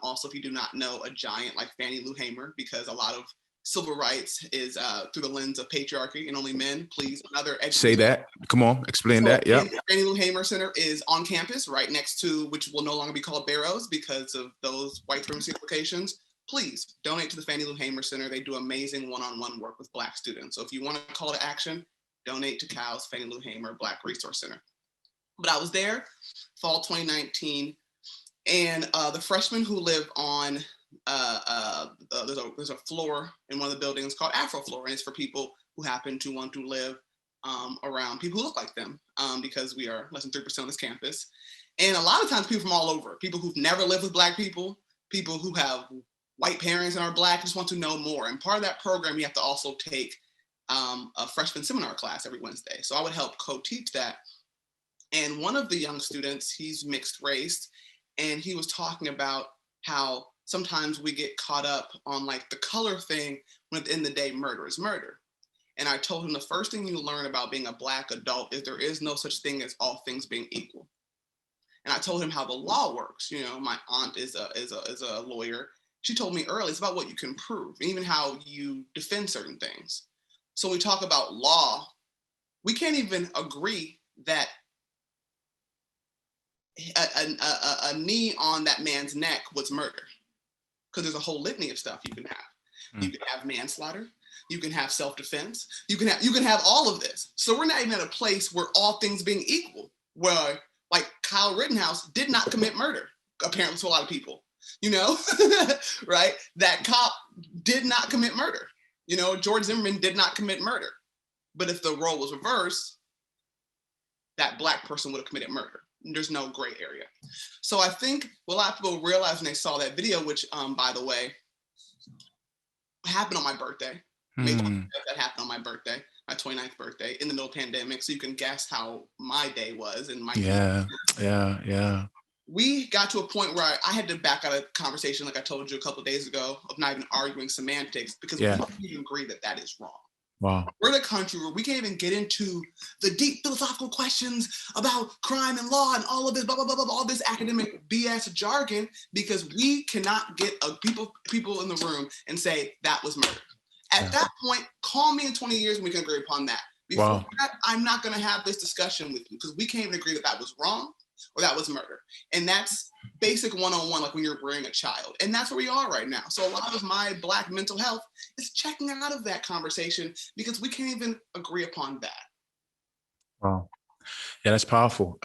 Also, if you do not know, a giant like Fannie Lou Hamer, because a lot of civil rights is through the lens of patriarchy and only men. Please, another say that. Come on, explain that. Yeah. Fannie Lou Hamer Center is on campus, right next to, which will no longer be called Barrows because of those white supremacy implications. Please donate to the Fannie Lou Hamer Center. They do amazing one-on-one work with Black students. So if you want to call to action, donate to Cal's Fannie Lou Hamer Black Resource Center. But I was there fall 2019, and the freshmen who live on there's a floor in one of the buildings called Afro Floor, and it's for people who happen to want to live around people who look like them, because we are less than 3% on this campus. And a lot of times people from all over, people who've never lived with Black people who have white parents and are Black, just want to know more. And part of that program, you have to also take a freshman seminar class every Wednesday. So I would help co-teach that. And one of the young students, he's mixed race, and he was talking about how sometimes we get caught up on like the color thing, when at the end of the day, murder is murder. And I told him the first thing you learn about being a Black adult is there is no such thing as all things being equal. And I told him how the law works. You know, my aunt is a lawyer. She told me early, it's about what you can prove, and even how you defend certain things. So when we talk about law, we can't even agree that a knee on that man's neck was murder, because there's a whole litany of stuff you can have. You can have manslaughter, you can have self-defense, you can have all of this. So we're not even at a place where all things being equal, where like Kyle Rittenhouse did not commit murder, apparently to a lot of people, you know, right? That cop did not commit murder. You know, George Zimmerman did not commit murder. But if the role was reversed, that Black person would have committed murder. There's no gray area. So I think what a lot of people realized when they saw that video, which, by the way, happened on my birthday. May 25th, that happened on my birthday. my 29th birthday in the middle of the pandemic. So you can guess how my day was and my Yeah. We got to a point where I had to back out of conversation, like I told you a couple of days ago, of not even arguing semantics, because we don't even agree that that is wrong. Wow. We're in a country where we can't even get into the deep philosophical questions about crime and law and all of this, blah, blah, blah, blah, all this academic BS jargon, because we cannot get people in the room and say that was murder. At that point, call me in 20 years and we can agree upon that. Before that, I'm not going to have this discussion with you because we can't even agree that that was wrong or that was murder. And that's basic one-on-one, like when you're rearing a child. And that's where we are right now. So a lot of my Black mental health is checking out of that conversation because we can't even agree upon that. Wow. Yeah, that's powerful.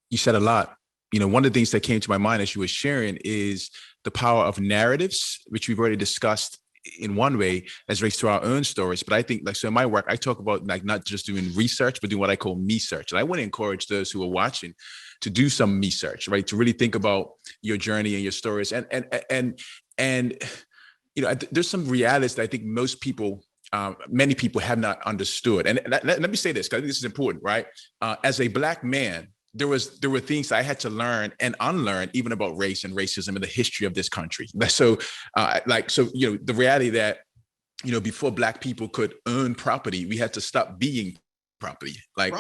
You said a lot. You know, one of the things that came to my mind as you were sharing is the power of narratives, which we've already discussed in one way as relates to our own stories. But I think, like, so in my work, I talk about like not just doing research, but doing what I call me-search. And I want to encourage those who are watching to do some me-search, right? To really think about your journey and your stories. And you know, there's some realities that I think most people, many people have not understood. And let me say this, because I think this is important, right? As a Black man, there were things I had to learn and unlearn, even about race and racism and the history of this country. So, you know, the reality that, you know, before Black people could own property, we had to stop being property. Like,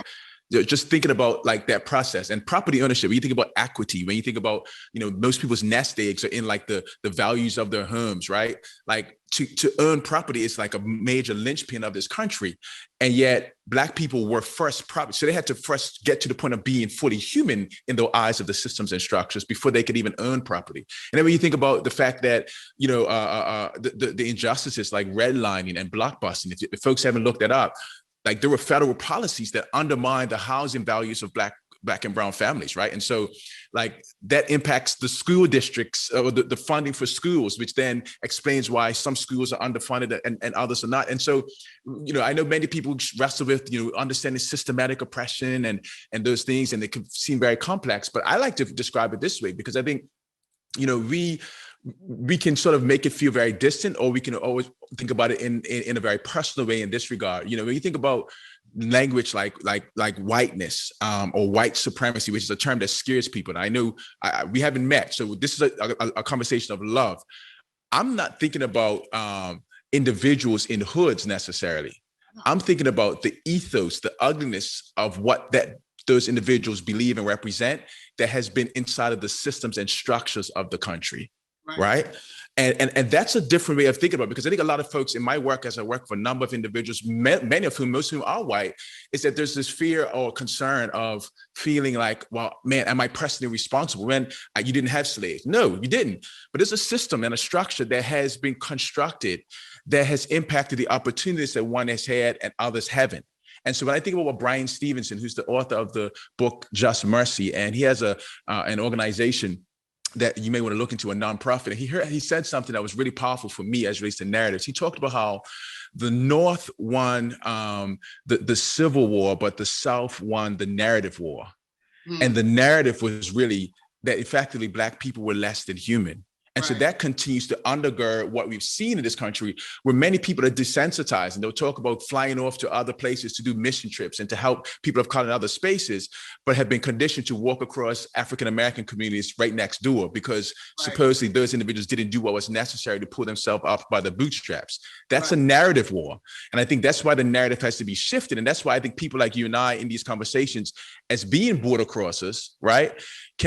just thinking about like that process and property ownership. When you think about equity, when you think about, you know, most people's nest eggs are in like the values of their homes, right? Like to own property is like a major linchpin of this country. And yet Black people were first property. So they had to first get to the point of being fully human in the eyes of the systems and structures before they could even own property. And then when you think about the fact that, you know, the injustices like redlining and blockbusting, if folks haven't looked that up, like there were federal policies that undermined the housing values of Black and brown families, right? And so like that impacts the school districts or the funding for schools, which then explains why some schools are underfunded and others are not. And so, you know, I know many people wrestle with, you know, understanding systematic oppression and those things, and it can seem very complex, but I like to describe it this way, because I think, you know, we can sort of make it feel very distant, or we can always think about it in a very personal way in this regard. You know, when you think about language like whiteness or white supremacy, which is a term that scares people. And I know we haven't met, so this is a conversation of love. I'm not thinking about individuals in hoods necessarily. I'm thinking about the ethos, the ugliness of what those individuals believe and represent that has been inside of the systems and structures of the country. Right. And that's a different way of thinking about it, because I think a lot of folks in my work, as I work for a number of individuals, many of whom, most of whom are white, is that there's this fear or concern of feeling like, well, man, am I personally responsible when you didn't have slaves? No, you didn't. But there's a system and a structure that has been constructed that has impacted the opportunities that one has had and others haven't. And so when I think about what Brian Stevenson, who's the author of the book Just Mercy, and he has an organization that you may want to look into, a nonprofit. And he said something that was really powerful for me as it relates to narratives. He talked about how the North won the Civil War, but the South won the narrative war. And the narrative was really that effectively Black people were less than human. And so that continues to undergird what we've seen in this country, where many people are desensitized, and they'll talk about flying off to other places to do mission trips and to help people of color in other spaces, but have been conditioned to walk across African-American communities right next door because supposedly those individuals didn't do what was necessary to pull themselves up by the bootstraps. That's a narrative war. And I think that's why the narrative has to be shifted. And that's why I think people like you and I in these conversations, as being border crossers, right,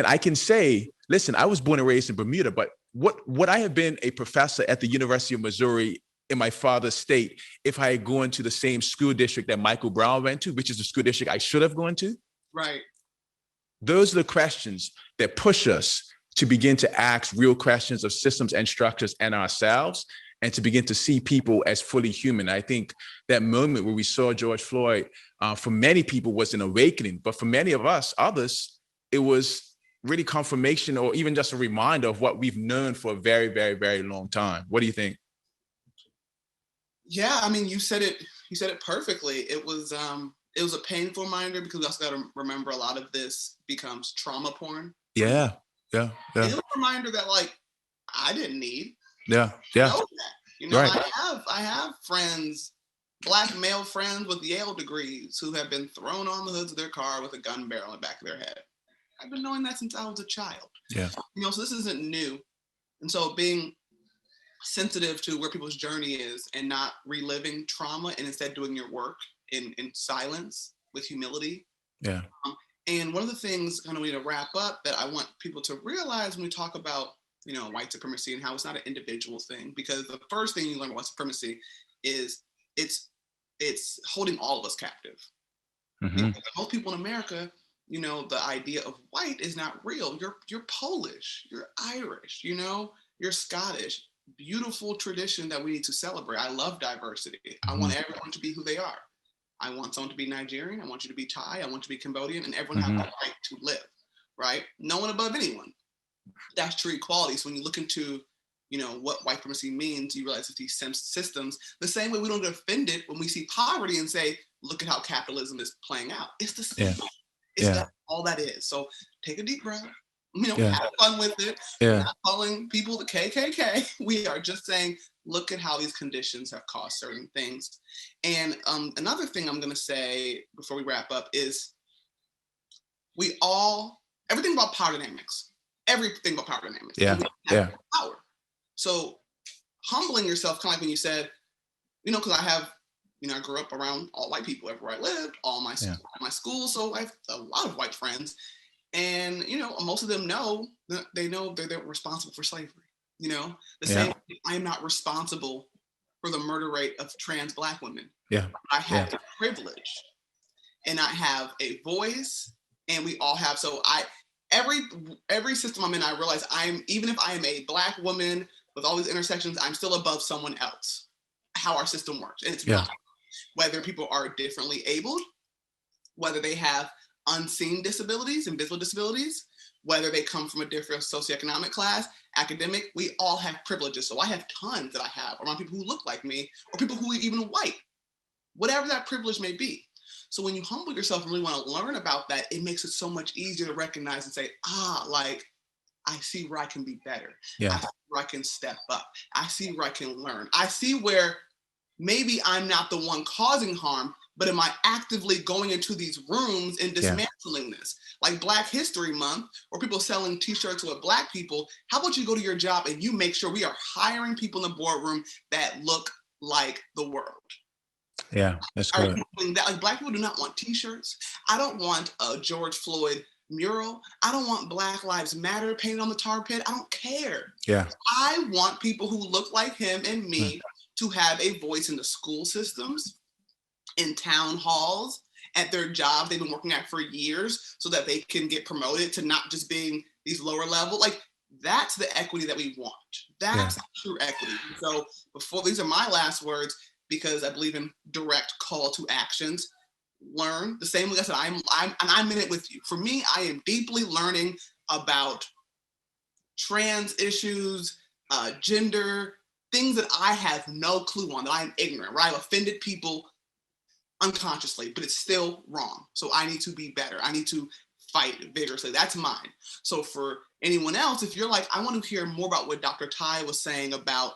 I can say, listen, I was born and raised in Bermuda, but would I have been a professor at the University of Missouri in my father's state if I had gone to the same school district that Michael Brown went to, which is the school district I should have gone to? Right. Those are the questions that push us to begin to ask real questions of systems and structures and ourselves, and to begin to see people as fully human. I think that moment where we saw George Floyd, for many people was an awakening, but for many of us, others, it was really confirmation or even just a reminder of what we've known for a very, very, very long time. What do you think? Yeah, I mean, you said it perfectly. It was a painful reminder, because we also got to remember a lot of this becomes trauma porn. Yeah. And it was a reminder that, like, I didn't need. Yeah. I know that. You know, right. I have friends Black male friends with Yale degrees who have been thrown on the hoods of their car with a gun barrel in the back of their head. I've been knowing that since I was a child. Yeah. So this isn't new. And so being sensitive to where people's journey is and not reliving trauma and instead doing your work in silence with humility. Yeah. And one of the things kind of we need to wrap up that I want people to realize when we talk about, white supremacy and how it's not an individual thing, because the first thing you learn about white supremacy is it's holding all of us captive. Mm-hmm. Most people in America, the idea of white is not real. You're Polish, you're Irish, you're Scottish. Beautiful tradition that we need to celebrate. I love diversity. I want everyone to be who they are. I want someone to be Nigerian. I want you to be Thai. I want you to be Cambodian, and everyone has the right to live, right? No one above anyone. That's true equality. So when you look into, what white supremacy means, you realize that these systems, the same way we don't get offended when we see poverty and say, look at how capitalism is playing out. It's the same. That's all that is. So take a deep breath. Have fun with it. We're not calling people the KKK. We are just saying, look at how these conditions have caused certain things. And another thing I'm going to say before we wrap up is everything about power dynamics. Everything about power dynamics. Power. So humbling yourself, kind of like when you said, because I have, I grew up around all white people everywhere I lived, all my schools. So I have a lot of white friends. And, most of them know that they're responsible for slavery. The same, I am not responsible for the murder rate of trans Black women. Yeah. I have a privilege and I have a voice, and we all have. So every system I'm in, I realize even if I am a Black woman with all these intersections, I'm still above someone else, how our system works. And it's not, whether people are differently abled, whether they have unseen disabilities, invisible disabilities, whether they come from a different socioeconomic class, academic, we all have privileges. So I have tons that I have around people who look like me or people who are even white, whatever that privilege may be. So when you humble yourself and really want to learn about that, it makes it so much easier to recognize and say, I see where I can be better. Yeah. I see where I can step up. I see where I can learn. I see where maybe I'm not the one causing harm, but am I actively going into these rooms and dismantling this? Like Black History Month, or people selling t-shirts with Black people. How about you go to your job and you make sure we are hiring people in the boardroom that look like the world? Yeah, that's good. Like Black people do not want t-shirts. I don't want a George Floyd mural. I don't want Black Lives Matter painted on the tar pit. I don't care. Yeah. I want people who look like him and me to have a voice in the school systems, in town halls, at their job they've been working at for years, so that they can get promoted to not just being these lower level. Like, that's the equity that we want. That's true equity. So these are my last words, because I believe in direct call to actions. Learn the same way I said, I'm in it with you. For me, I am deeply learning about trans issues, gender, things that I have no clue on, that I'm ignorant, right? I've offended people unconsciously, but it's still wrong. So I need to be better. I need to fight vigorously. That's mine. So for anyone else, if you're like, I want to hear more about what Dr. Tai was saying about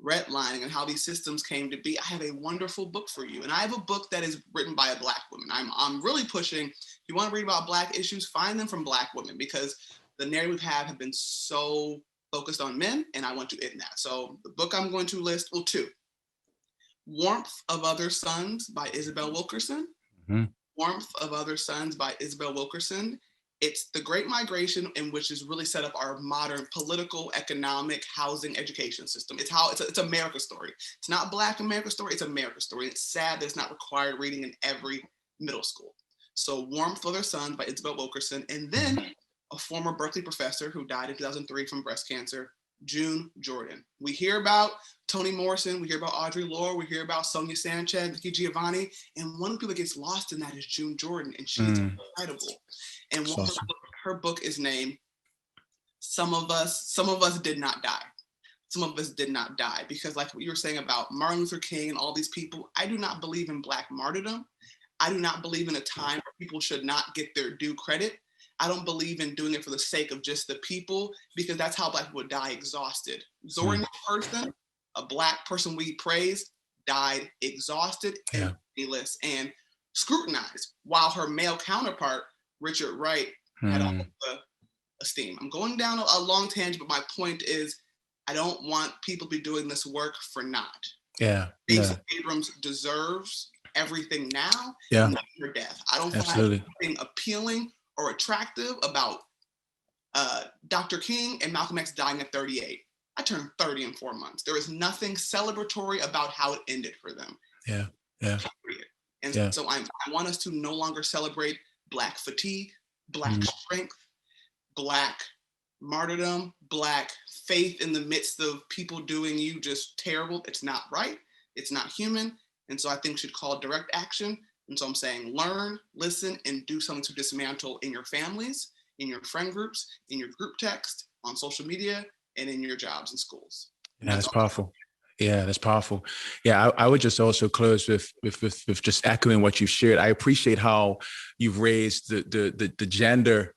redlining and how these systems came to be, I have a wonderful book for you. And I have a book that is written by a Black woman. I'm really pushing, if you want to read about Black issues, find them from Black women, because the narrative we have been so focused on men, and I want to end that. So the book I'm going to list, two. Warmth of Other Suns by Isabel Wilkerson. Mm-hmm. Warmth of Other Suns by Isabel Wilkerson. It's the Great Migration, in which has really set up our modern political, economic, housing, education system. It's America's story. It's not Black America's story, it's America's story. It's sad that it's not required reading in every middle school. So Warmth of Other Suns by Isabel Wilkerson. And then a former Berkeley professor who died in 2003 from breast cancer, June Jordan. We hear about Toni Morrison, we hear about Audre Lorde, we hear about Sonia Sanchez, Nikki Giovanni, and one of the people that gets lost in that is June Jordan, and she's incredible. And her book is named Some of Us Did Not Die. Some of us did not die, because like what you were saying about Martin Luther King and all these people, I do not believe in Black martyrdom. I do not believe in a time where people should not get their due credit. I don't believe in doing it for the sake of just the people, because that's how Black people die, exhausted. Zora Neale Hurston, a Black person we praise, died exhausted Yeah. and penniless and scrutinized, while her male counterpart, Richard Wright, had all the esteem. I'm going down a long tangent, but my point is, I don't want people to be doing this work for naught. Yeah. Stacey Abrams deserves everything now, Yeah. not her death. I don't Absolutely. find anything appealing or attractive about Dr. King and Malcolm X dying at 38. I turned 30 in 4 months. There is nothing celebratory about how it ended for them. Yeah. Yeah. Period. And Yeah. so I want us to no longer celebrate Black fatigue, Black strength, Black martyrdom, Black faith in the midst of people doing you just terrible. It's not right. It's not human. And so I think we should call direct action. And so I'm saying learn, listen, and do something to dismantle in your families, in your friend groups, in your group text, on social media, and in your jobs and schools. And Yeah, that's powerful. Yeah, that's powerful. Yeah, I would just also close with just echoing what you've shared. I appreciate how you've raised the gender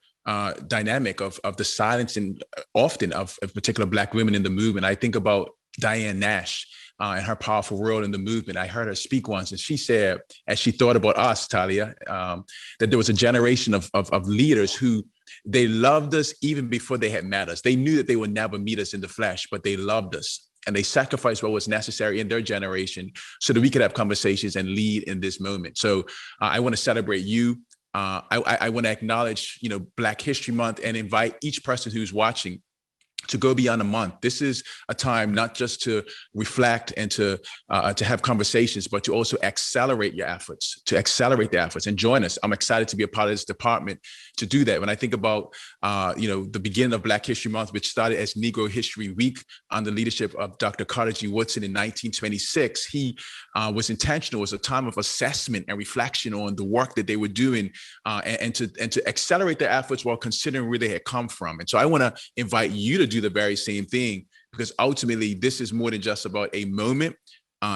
dynamic of the silencing often of particular Black women in the movement. I think about Diane Nash and her powerful role in the movement. I heard her speak once, and she said, as she thought about us, Talia, that there was a generation of leaders who they loved us even before they had met us. They knew that they would never meet us in the flesh, but they loved us. And they sacrificed what was necessary in their generation so that we could have conversations and lead in this moment. So I want to celebrate you. I want to acknowledge, Black History Month and invite each person who's watching to go beyond a month. This is a time not just to reflect and to have conversations, but to also accelerate your efforts, and join us. I'm excited to be a part of this department to do that. When I think about, the beginning of Black History Month, which started as Negro History Week under the leadership of Dr. Carter G. Woodson in 1926, he was intentional. It was a time of assessment and reflection on the work that they were doing and to accelerate their efforts while considering where they had come from. And so I want to invite you to do the very same thing, because ultimately this is more than just about a moment.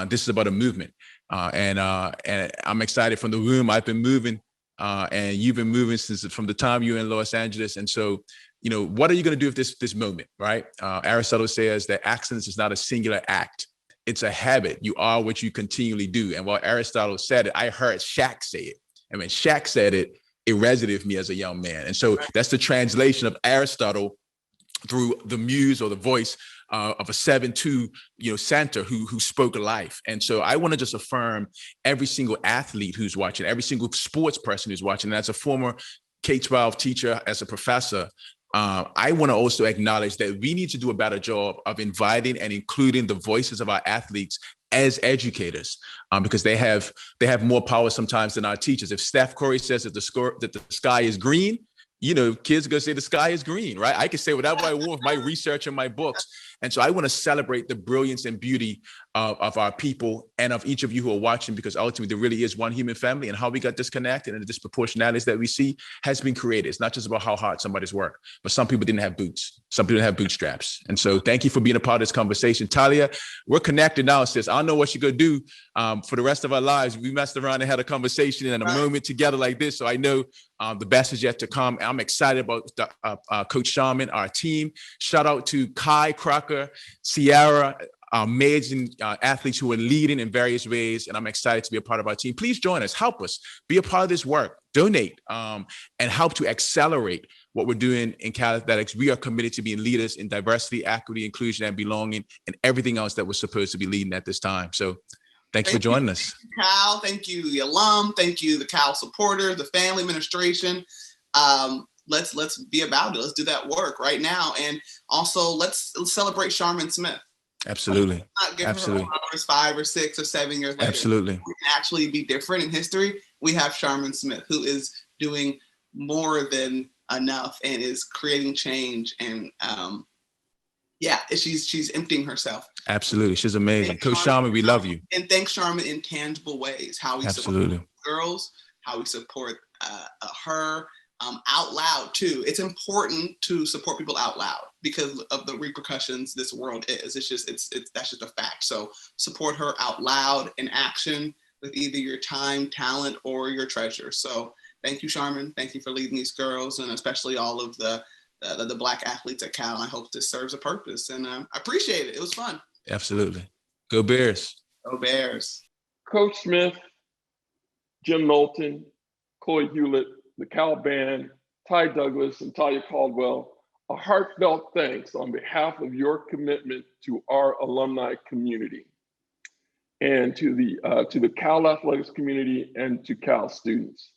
This is about a movement. And I'm excited. From the room, I've been moving and you've been moving from the time you were in Los Angeles. And so, what are you going to do with this moment, right? Aristotle says that excellence is not a singular act. It's a habit. You are what you continually do. And while Aristotle said it, I heard Shaq say it. And when Shaq said it, it resonated with me as a young man. And so that's the translation of Aristotle through the muse or the voice of a 7'2", center who spoke life. And so I want to just affirm every single athlete who's watching, every single sports person who's watching. And as a former K-12 teacher, as a professor, I want to also acknowledge that we need to do a better job of inviting and including the voices of our athletes as educators, because they have more power sometimes than our teachers. If Steph Curry says that the sky is green, kids are going to say the sky is green, right? I can say whatever I want with my research and my books. And so I want to celebrate the brilliance and beauty of our people and of each of you who are watching, because ultimately there really is one human family, and how we got disconnected and the disproportionalities that we see has been created. It's not just about how hard somebody's work, but some people didn't have boots. Some people didn't have bootstraps. And so thank you for being a part of this conversation. Talia, we're connected now, sis. I don't know what you're going to do for the rest of our lives. We messed around and had a conversation and a moment together like this. So I know the best is yet to come. I'm excited about Coach Charmin, our team. Shout out to Kai Crocker, Sierra, amazing athletes who are leading in various ways. And I'm excited to be a part of our team. Please join us, help us, be a part of this work, donate, and help to accelerate what we're doing in Cal Athletics. We are committed to being leaders in diversity, equity, inclusion, and belonging, and everything else that we're supposed to be leading at this time. So thanks for joining us. Cal, thank you, the alum, thank you, the Cal supporters, the family administration. Let's be about it. Let's do that work right now. And also let's celebrate Charmin Smith. Absolutely. Not give her flowers 5 or 6 or 7 years later. Absolutely. We can actually be different in history. We have Charmin Smith, who is doing more than enough and is creating change. And she's emptying herself. Absolutely. She's amazing. Coach Charmin, we love you. And thanks, Charmin, in tangible ways. How we support girls, how we support her. Out loud too. It's important to support people out loud because of the repercussions this world is. That's just a fact. So support her out loud in action with either your time, talent, or your treasure. So thank you, Charmin. Thank you for leading these girls, and especially all of the Black athletes at Cal. I hope this serves a purpose, and I appreciate it. It was fun. Absolutely. Go Bears. Go Bears. Coach Smith, Jim Moulton, Chloe Hewlett, the Cal Band, Tai Douglas, and Talia Caldwell, a heartfelt thanks on behalf of your commitment to our alumni community and to the Cal athletics community and to Cal students.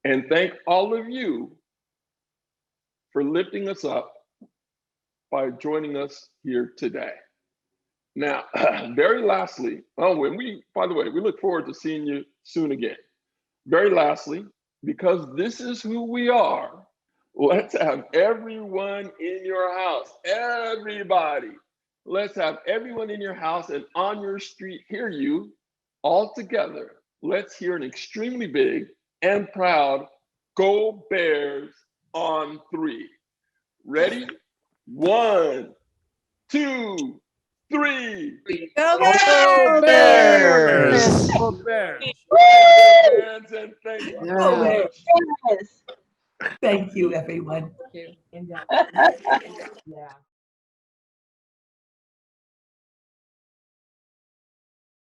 And thank all of you for lifting us up by joining us here today. Now, very lastly, by the way, we look forward to seeing you soon again. Very lastly, because this is who we are, let's have everyone in your house, everybody. Let's have everyone in your house and on your street hear you all together. Let's hear an extremely big and proud Go Bears on 3. Ready? 1, 2, 3. Go Go Bears! Bears! Go Bears! And thank you. Go Bears! Yes. Thank you, everyone. Thank you. Yeah.